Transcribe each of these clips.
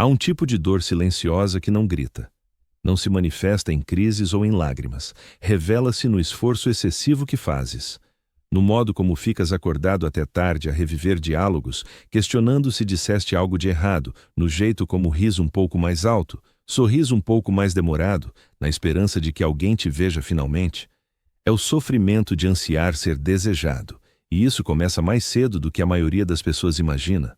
Há um tipo de dor silenciosa que não grita. Não se manifesta em crises ou em lágrimas. Revela-se no esforço excessivo que fazes. No modo como ficas acordado até tarde a reviver diálogos, questionando se disseste algo de errado, no jeito como ris um pouco mais alto, sorris um pouco mais demorado, na esperança de que alguém te veja finalmente. É o sofrimento de ansiar ser desejado, e isso começa mais cedo do que a maioria das pessoas imagina.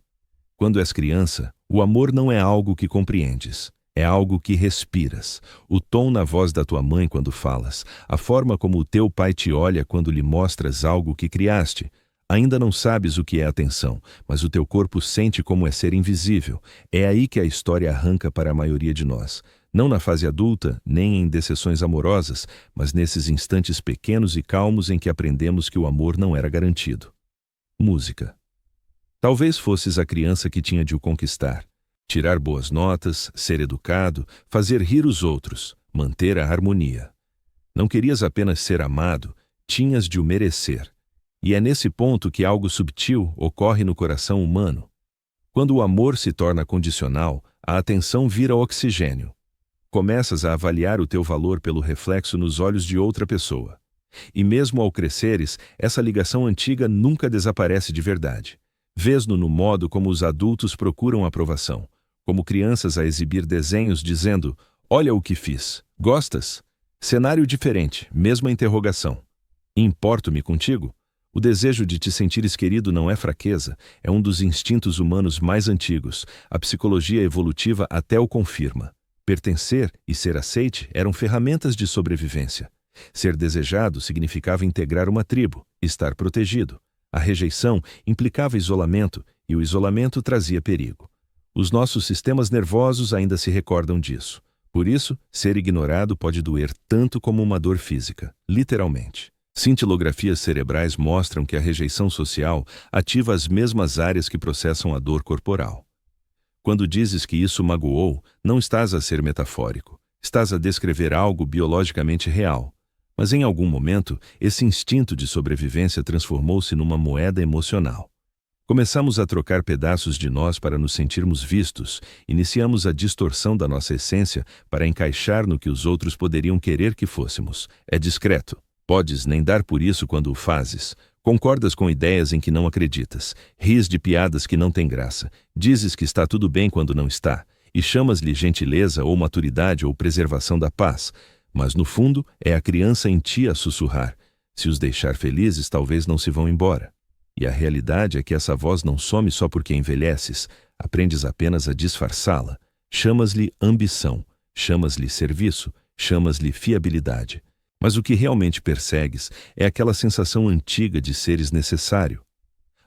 Quando és criança, o amor não é algo que compreendes. É algo que respiras. O tom na voz da tua mãe quando falas, a forma como o teu pai te olha quando lhe mostras algo que criaste. Ainda não sabes o que é atenção, mas o teu corpo sente como é ser invisível. É aí que a história arranca para a maioria de nós. Não na fase adulta, nem em decepções amorosas, mas nesses instantes pequenos e calmos em que aprendemos que o amor não era garantido. Música. Talvez fosses a criança que tinha de o conquistar. Tirar boas notas, ser educado, fazer rir os outros, manter a harmonia. Não querias apenas ser amado, tinhas de o merecer. E é nesse ponto que algo subtil ocorre no coração humano. Quando o amor se torna condicional, a atenção vira oxigênio. Começas a avaliar o teu valor pelo reflexo nos olhos de outra pessoa. E mesmo ao cresceres, essa ligação antiga nunca desaparece de verdade. Vês-no no modo como os adultos procuram aprovação, como crianças a exibir desenhos dizendo, olha o que fiz, gostas? Cenário diferente, mesma interrogação. Importo-me contigo? O desejo de te sentires querido não é fraqueza, é um dos instintos humanos mais antigos, a psicologia evolutiva até o confirma. Pertencer e ser aceite eram ferramentas de sobrevivência. Ser desejado significava integrar uma tribo, estar protegido. A rejeição implicava isolamento, e o isolamento trazia perigo. Os nossos sistemas nervosos ainda se recordam disso. Por isso, ser ignorado pode doer tanto como uma dor física, literalmente. Cintilografias cerebrais mostram que a rejeição social ativa as mesmas áreas que processam a dor corporal. Quando dizes que isso magoou, não estás a ser metafórico. Estás a descrever algo biologicamente real. Mas em algum momento, esse instinto de sobrevivência transformou-se numa moeda emocional. Começamos a trocar pedaços de nós para nos sentirmos vistos, iniciamos a distorção da nossa essência para encaixar no que os outros poderiam querer que fôssemos. É discreto. Podes nem dar por isso quando o fazes. Concordas com ideias em que não acreditas. Ris de piadas que não têm graça. Dizes que está tudo bem quando não está. E chamas-lhe gentileza ou maturidade ou preservação da paz. Mas no fundo, é a criança em ti a sussurrar. Se os deixar felizes, talvez não se vão embora. E a realidade é que essa voz não some só porque envelheces, aprendes apenas a disfarçá-la. Chamas-lhe ambição, chamas-lhe serviço, chamas-lhe fiabilidade. Mas o que realmente persegues é aquela sensação antiga de seres necessário.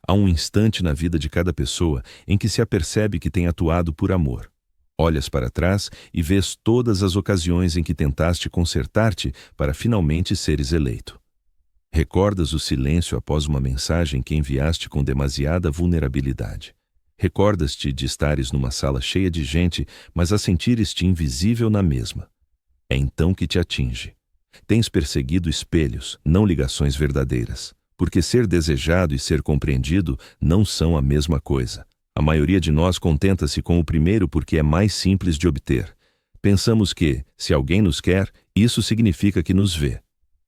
Há um instante na vida de cada pessoa em que se apercebe que tem atuado por amor. Olhas para trás e vês todas as ocasiões em que tentaste consertar-te para finalmente seres eleito. Recordas o silêncio após uma mensagem que enviaste com demasiada vulnerabilidade. Recordas-te de estares numa sala cheia de gente, mas a sentires-te invisível na mesma. É então que te atinge. Tens perseguido espelhos, não ligações verdadeiras, porque ser desejado e ser compreendido não são a mesma coisa. A maioria de nós contenta-se com o primeiro porque é mais simples de obter. Pensamos que, se alguém nos quer, isso significa que nos vê.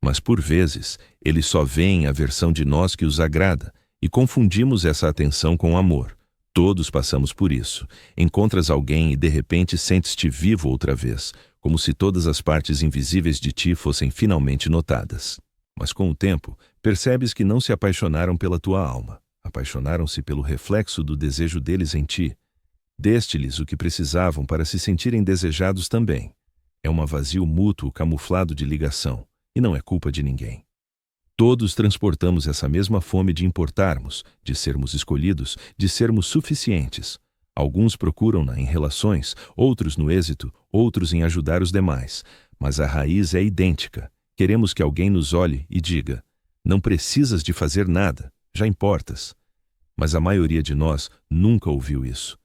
Mas por vezes, eles só veem a versão de nós que os agrada, e confundimos essa atenção com amor. Todos passamos por isso. Encontras alguém e de repente sentes-te vivo outra vez, como se todas as partes invisíveis de ti fossem finalmente notadas. Mas com o tempo, percebes que não se apaixonaram pela tua alma. Apaixonaram-se pelo reflexo do desejo deles em ti. Deste-lhes o que precisavam para se sentirem desejados também. É um vazio mútuo camuflado de ligação, e não é culpa de ninguém. Todos transportamos essa mesma fome de importarmos, de sermos escolhidos, de sermos suficientes. Alguns procuram-na em relações, outros no êxito, outros em ajudar os demais. Mas a raiz é idêntica. Queremos que alguém nos olhe e diga, não precisas de fazer nada, já importas. Mas a maioria de nós nunca ouviu isso.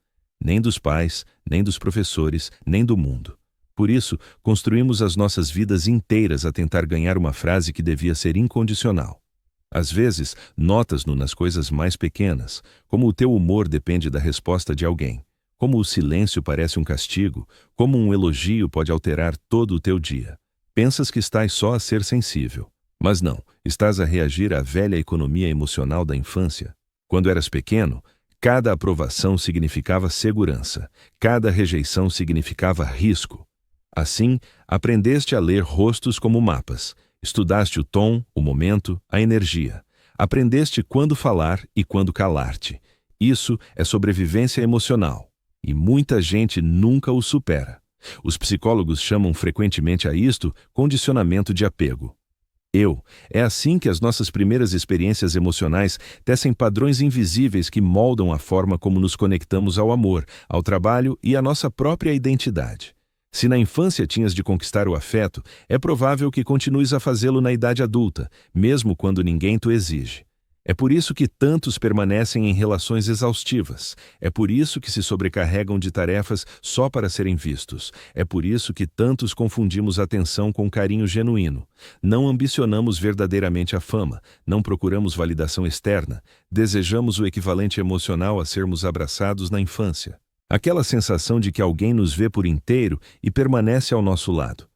Nem dos pais, nem dos professores, nem do mundo. Por isso, construímos as nossas vidas inteiras a tentar ganhar uma frase que devia ser incondicional. Às vezes, notas-no nas coisas mais pequenas, como o teu humor depende da resposta de alguém, Como o silêncio parece um castigo, como um elogio pode alterar todo o teu dia. Pensas que estás só a ser sensível. Mas não, estás a reagir à velha economia emocional da infância. Quando eras pequeno, cada aprovação significava segurança, cada rejeição significava risco. Assim, aprendeste a ler rostos como mapas, estudaste o tom, o momento, a energia. Aprendeste quando falar e quando calar-te. Isso é sobrevivência emocional, e muita gente nunca o supera. Os psicólogos chamam frequentemente a isto condicionamento de apego. É assim que as nossas primeiras experiências emocionais tecem padrões invisíveis que moldam a forma como nos conectamos ao amor, ao trabalho e à nossa própria identidade. Se na infância tinhas de conquistar o afeto, é provável que continues a fazê-lo na idade adulta, mesmo quando ninguém te exige. É por isso que tantos permanecem em relações exaustivas. É por isso que se sobrecarregam de tarefas só para serem vistos. É por isso que tantos confundimos atenção com carinho genuíno. Não ambicionamos verdadeiramente a fama, não procuramos validação externa, desejamos o equivalente emocional a sermos abraçados na infância. Aquela sensação de que alguém nos vê por inteiro e permanece ao nosso lado.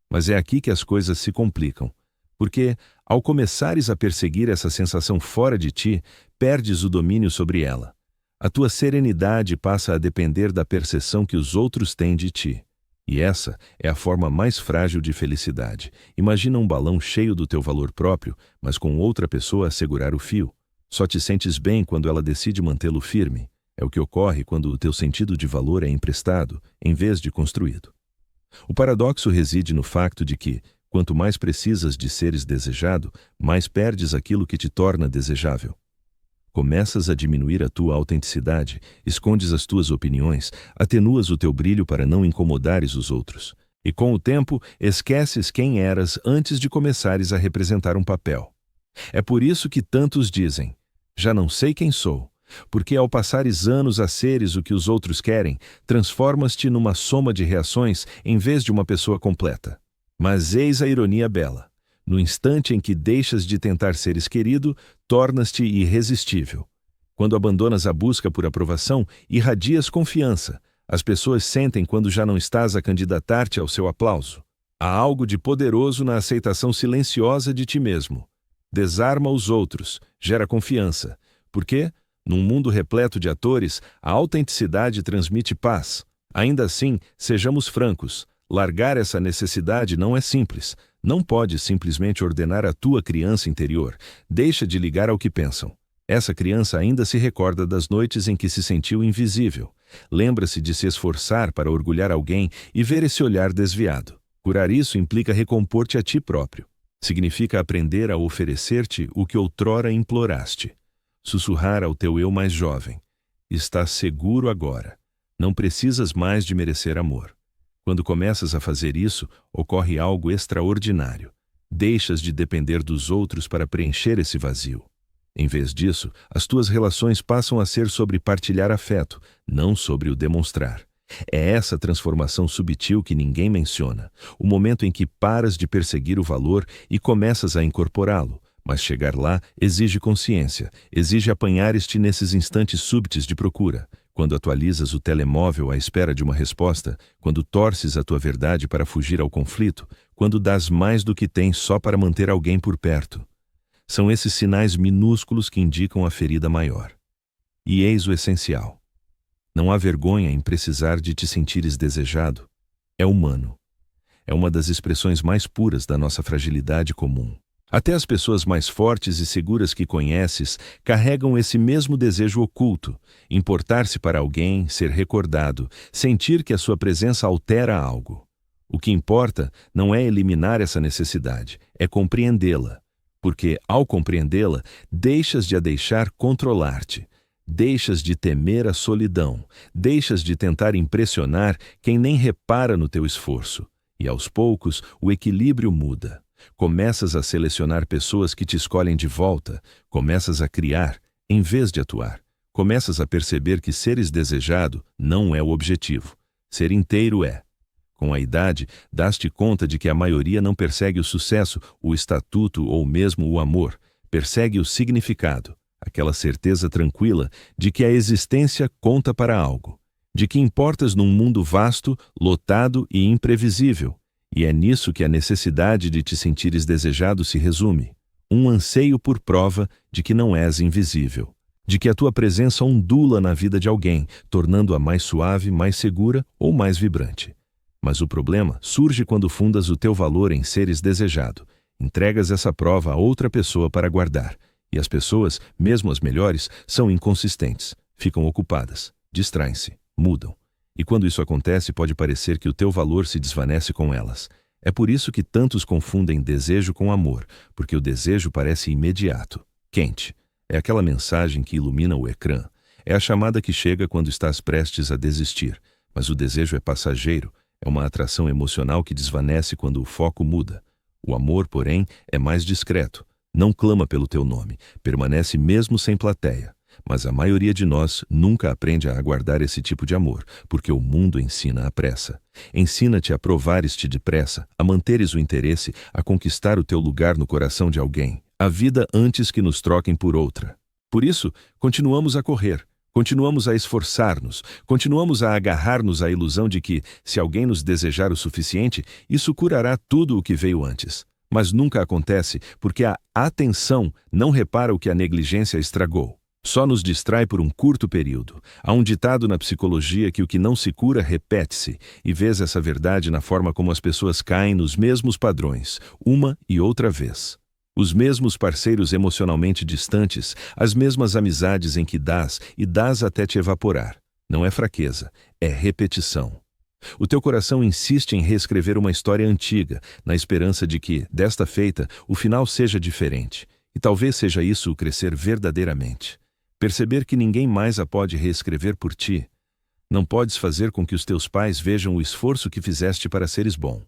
Mas é aqui que as coisas se complicam. Porque, ao começares a perseguir essa sensação fora de ti, perdes o domínio sobre ela. A tua serenidade passa a depender da percepção que os outros têm de ti. E essa é a forma mais frágil de felicidade. Imagina um balão cheio do teu valor próprio, mas com outra pessoa a segurar o fio. Só te sentes bem quando ela decide mantê-lo firme. É o que ocorre quando o teu sentido de valor é emprestado, em vez de construído. O paradoxo reside no facto de que, quanto mais precisas de seres desejado, mais perdes aquilo que te torna desejável. Começas a diminuir a tua autenticidade, escondes as tuas opiniões, atenuas o teu brilho para não incomodares os outros. E com o tempo, esqueces quem eras antes de começares a representar um papel. É por isso que tantos dizem, já não sei quem sou, porque ao passares anos a seres o que os outros querem, transformas-te numa soma de reações em vez de uma pessoa completa. Mas eis a ironia bela. No instante em que deixas de tentar seres querido, tornas-te irresistível. Quando abandonas a busca por aprovação, irradias confiança. As pessoas sentem quando já não estás a candidatar-te ao seu aplauso. Há algo de poderoso na aceitação silenciosa de ti mesmo. Desarma os outros, gera confiança. Porque, num mundo repleto de atores, a autenticidade transmite paz. Ainda assim, sejamos francos. Largar essa necessidade não é simples. Não podes simplesmente ordenar à tua criança interior. Deixa de ligar ao que pensam. Essa criança ainda se recorda das noites em que se sentiu invisível. Lembra-se de se esforçar para orgulhar alguém e ver esse olhar desviado. Curar isso implica recompor-te a ti próprio. Significa aprender a oferecer-te o que outrora imploraste. Sussurrar ao teu eu mais jovem. Estás seguro agora. Não precisas mais de merecer amor. Quando começas a fazer isso, ocorre algo extraordinário. Deixas de depender dos outros para preencher esse vazio. Em vez disso, as tuas relações passam a ser sobre partilhar afeto, não sobre o demonstrar. É essa transformação subtil que ninguém menciona, o momento em que paras de perseguir o valor e começas a incorporá-lo. Mas chegar lá exige consciência, exige apanhar-te nesses instantes súbitos de procura. Quando atualizas o telemóvel à espera de uma resposta, quando torces a tua verdade para fugir ao conflito, quando dás mais do que tens só para manter alguém por perto. São esses sinais minúsculos que indicam a ferida maior. E eis o essencial. Não há vergonha em precisar de te sentires desejado. É humano. É uma das expressões mais puras da nossa fragilidade comum. Até as pessoas mais fortes e seguras que conheces carregam esse mesmo desejo oculto, importar-se para alguém, ser recordado, sentir que a sua presença altera algo. O que importa não é eliminar essa necessidade, é compreendê-la. Porque, ao compreendê-la, deixas de a deixar controlar-te. Deixas de temer a solidão, deixas de tentar impressionar quem nem repara no teu esforço. E aos poucos, o equilíbrio muda. Começas a selecionar pessoas que te escolhem de volta, começas a criar, em vez de atuar. Começas a perceber que seres desejado não é o objetivo. Ser inteiro é. Com a idade, dás-te conta de que a maioria não persegue o sucesso, o estatuto ou mesmo o amor. Persegue o significado, aquela certeza tranquila de que a existência conta para algo. De que importas num mundo vasto, lotado e imprevisível. E é nisso que a necessidade de te sentires desejado se resume. Um anseio por prova de que não és invisível. De que a tua presença ondula na vida de alguém, tornando-a mais suave, mais segura ou mais vibrante. Mas o problema surge quando fundas o teu valor em seres desejado. Entregas essa prova a outra pessoa para guardar. E as pessoas, mesmo as melhores, são inconsistentes, ficam ocupadas, distraem-se, mudam. E quando isso acontece, pode parecer que o teu valor se desvanece com elas. É por isso que tantos confundem desejo com amor, porque o desejo parece imediato, quente. É aquela mensagem que ilumina o ecrã. É a chamada que chega quando estás prestes a desistir. Mas o desejo é passageiro, é uma atração emocional que desvanece quando o foco muda. O amor, porém, é mais discreto. Não clama pelo teu nome, permanece mesmo sem plateia. Mas a maioria de nós nunca aprende a aguardar esse tipo de amor, porque o mundo ensina a pressa. Ensina-te a provares-te depressa, a manteres o interesse, a conquistar o teu lugar no coração de alguém, a vida antes que nos troquem por outra. Por isso, continuamos a correr, continuamos a esforçar-nos, continuamos a agarrar-nos à ilusão de que, se alguém nos desejar o suficiente, isso curará tudo o que veio antes. Mas nunca acontece, porque a atenção não repara o que a negligência estragou. Só nos distrai por um curto período. Há um ditado na psicologia que o que não se cura repete-se, e vês essa verdade na forma como as pessoas caem nos mesmos padrões, uma e outra vez. Os mesmos parceiros emocionalmente distantes, as mesmas amizades em que dás e dás até te evaporar. Não é fraqueza, é repetição. O teu coração insiste em reescrever uma história antiga, na esperança de que, desta feita, o final seja diferente. E talvez seja isso o crescer verdadeiramente. Perceber que ninguém mais a pode reescrever por ti. Não podes fazer com que os teus pais vejam o esforço que fizeste para seres bom.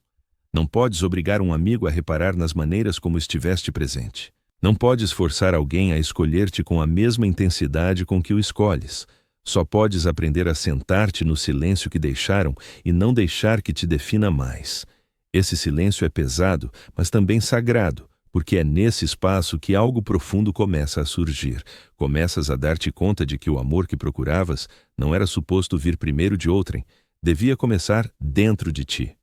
Não podes obrigar um amigo a reparar nas maneiras como estiveste presente. Não podes forçar alguém a escolher-te com a mesma intensidade com que o escolhes. Só podes aprender a sentar-te no silêncio que deixaram e não deixar que te defina mais. Esse silêncio é pesado, mas também sagrado, porque é nesse espaço que algo profundo começa a surgir. Começas a dar-te conta de que o amor que procuravas não era suposto vir primeiro de outrem, devia começar dentro de ti.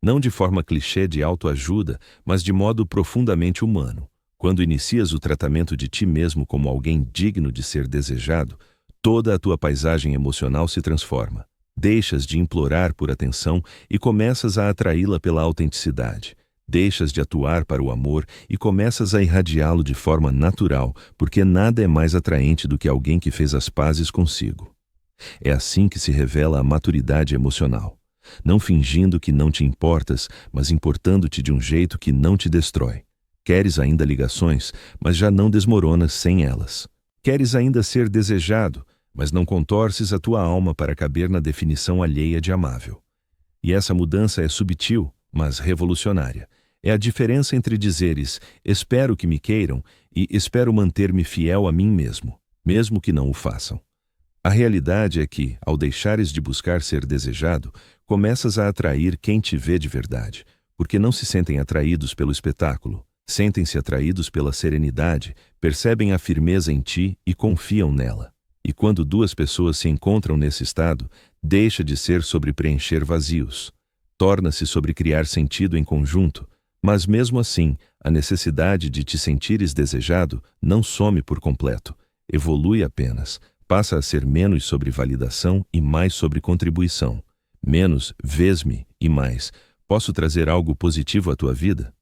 Não de forma clichê de autoajuda, mas de modo profundamente humano. Quando inicias o tratamento de ti mesmo como alguém digno de ser desejado, toda a tua paisagem emocional se transforma. Deixas de implorar por atenção e começas a atraí-la pela autenticidade. Deixas de atuar para o amor e começas a irradiá-lo de forma natural, porque nada é mais atraente do que alguém que fez as pazes consigo. É assim que se revela a maturidade emocional. Não fingindo que não te importas, mas importando-te de um jeito que não te destrói. Queres ainda ligações, mas já não desmoronas sem elas. Queres ainda ser desejado, mas não contorces a tua alma para caber na definição alheia de amável. E essa mudança é subtil, mas revolucionária. É a diferença entre dizeres, espero que me queiram, e espero manter-me fiel a mim mesmo, mesmo que não o façam. A realidade é que, ao deixares de buscar ser desejado, começas a atrair quem te vê de verdade, porque não se sentem atraídos pelo espetáculo, sentem-se atraídos pela serenidade, percebem a firmeza em ti e confiam nela. E quando duas pessoas se encontram nesse estado, deixa de ser sobre preencher vazios. Torna-se sobre criar sentido em conjunto, mas mesmo assim, a necessidade de te sentires desejado não some por completo, evolui apenas, passa a ser menos sobre validação e mais sobre contribuição. Menos, vês-me, e mais, posso trazer algo positivo à tua vida?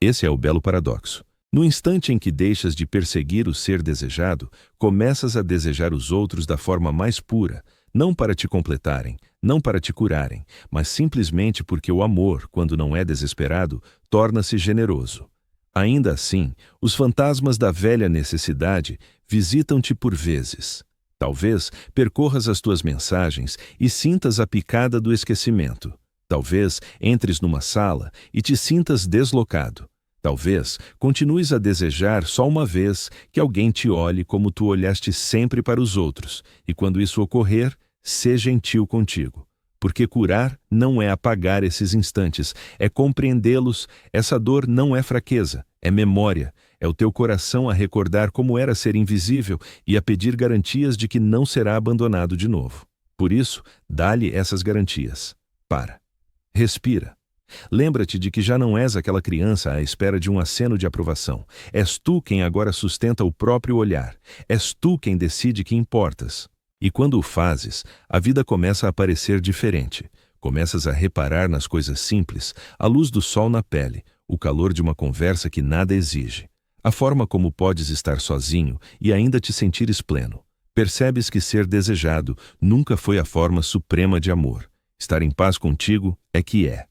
Esse é o belo paradoxo. No instante em que deixas de perseguir o ser desejado, começas a desejar os outros da forma mais pura, não para te completarem, não para te curarem, mas simplesmente porque o amor, quando não é desesperado, torna-se generoso. Ainda assim, os fantasmas da velha necessidade visitam-te por vezes. Talvez percorras as tuas mensagens e sintas a picada do esquecimento. Talvez entres numa sala e te sintas deslocado. Talvez continues a desejar só uma vez que alguém te olhe como tu olhaste sempre para os outros, e quando isso ocorrer, sê gentil contigo. Porque curar não é apagar esses instantes, é compreendê-los. Essa dor não é fraqueza, é memória. É o teu coração a recordar como era ser invisível e a pedir garantias de que não será abandonado de novo. Por isso, dá-lhe essas garantias. Para. Respira. Lembra-te de que já não és aquela criança à espera de um aceno de aprovação. És tu quem agora sustenta o próprio olhar. És tu quem decide que importas. E quando o fazes, a vida começa a parecer diferente. Começas a reparar nas coisas simples, a luz do sol na pele, o calor de uma conversa que nada exige, a forma como podes estar sozinho e ainda te sentires pleno. Percebes que ser desejado nunca foi a forma suprema de amor. Estar em paz contigo é que é.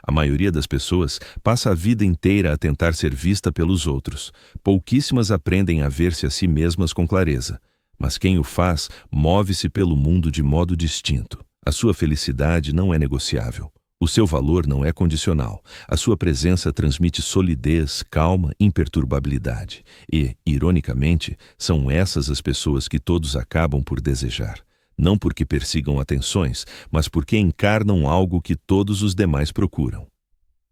A maioria das pessoas passa a vida inteira a tentar ser vista pelos outros. Pouquíssimas aprendem a ver-se a si mesmas com clareza. Mas quem o faz, move-se pelo mundo de modo distinto. A sua felicidade não é negociável. O seu valor não é condicional. A sua presença transmite solidez, calma, imperturbabilidade. E, ironicamente, são essas as pessoas que todos acabam por desejar. Não porque persigam atenções, mas porque encarnam algo que todos os demais procuram.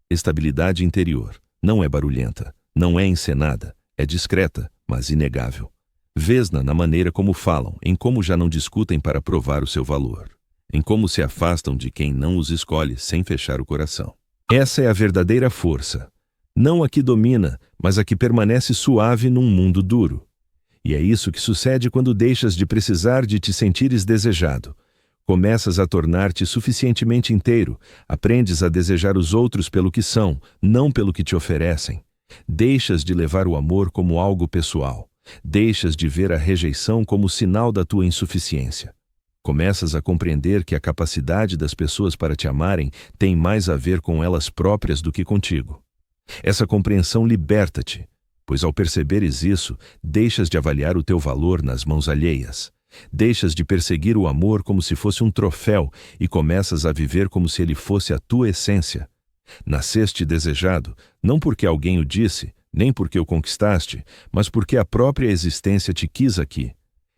Estabilidade interior. Não é barulhenta, não é encenada, é discreta, mas inegável. Vês-na na maneira como falam, em como já não discutem para provar o seu valor, em como se afastam de quem não os escolhe sem fechar o coração. Essa é a verdadeira força. Não a que domina, mas a que permanece suave num mundo duro. E é isso que sucede quando deixas de precisar de te sentires desejado. Começas a tornar-te suficientemente inteiro, aprendes a desejar os outros pelo que são, não pelo que te oferecem. Deixas de levar o amor como algo pessoal. Deixas de ver a rejeição como sinal da tua insuficiência. Começas a compreender que a capacidade das pessoas para te amarem tem mais a ver com elas próprias do que contigo. Essa compreensão liberta-te, pois ao perceberes isso, deixas de avaliar o teu valor nas mãos alheias. Deixas de perseguir o amor como se fosse um troféu e começas a viver como se ele fosse a tua essência. Nasceste desejado, não porque alguém o disse, nem porque o conquistaste, mas porque a própria existência te quis aqui.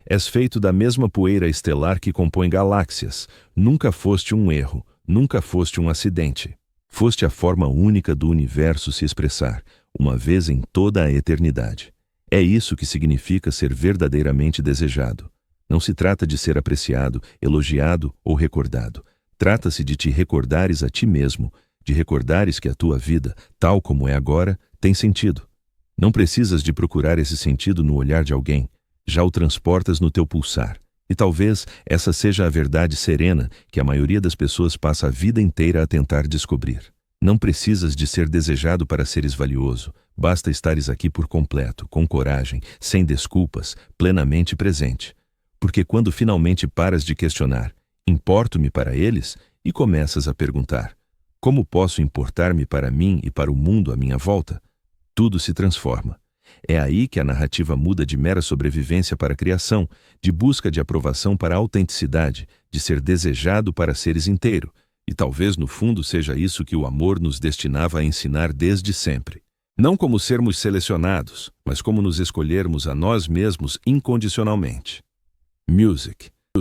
És feito da mesma poeira estelar que compõe galáxias. Nunca foste um erro, nunca foste um acidente. Foste a forma única do universo se expressar, uma vez em toda a eternidade. É isso que significa ser verdadeiramente desejado. Não se trata de ser apreciado, elogiado ou recordado. Trata-se de te recordares a ti mesmo, de recordares que a tua vida, tal como é agora, tem sentido. Não precisas de procurar esse sentido no olhar de alguém. Já o transportas no teu pulsar. E talvez essa seja a verdade serena que a maioria das pessoas passa a vida inteira a tentar descobrir. Não precisas de ser desejado para seres valioso. Basta estares aqui por completo, com coragem, sem desculpas, plenamente presente. Porque quando finalmente paras de questionar, importo-me para eles? E começas a perguntar, como posso importar-me para mim e para o mundo à minha volta? Tudo se transforma. É aí que a narrativa muda de mera sobrevivência para a criação, de busca de aprovação para a autenticidade, de ser desejado para seres inteiro. E talvez no fundo seja isso que o amor nos destinava a ensinar desde sempre. Não como sermos selecionados, mas como nos escolhermos a nós mesmos incondicionalmente. Music.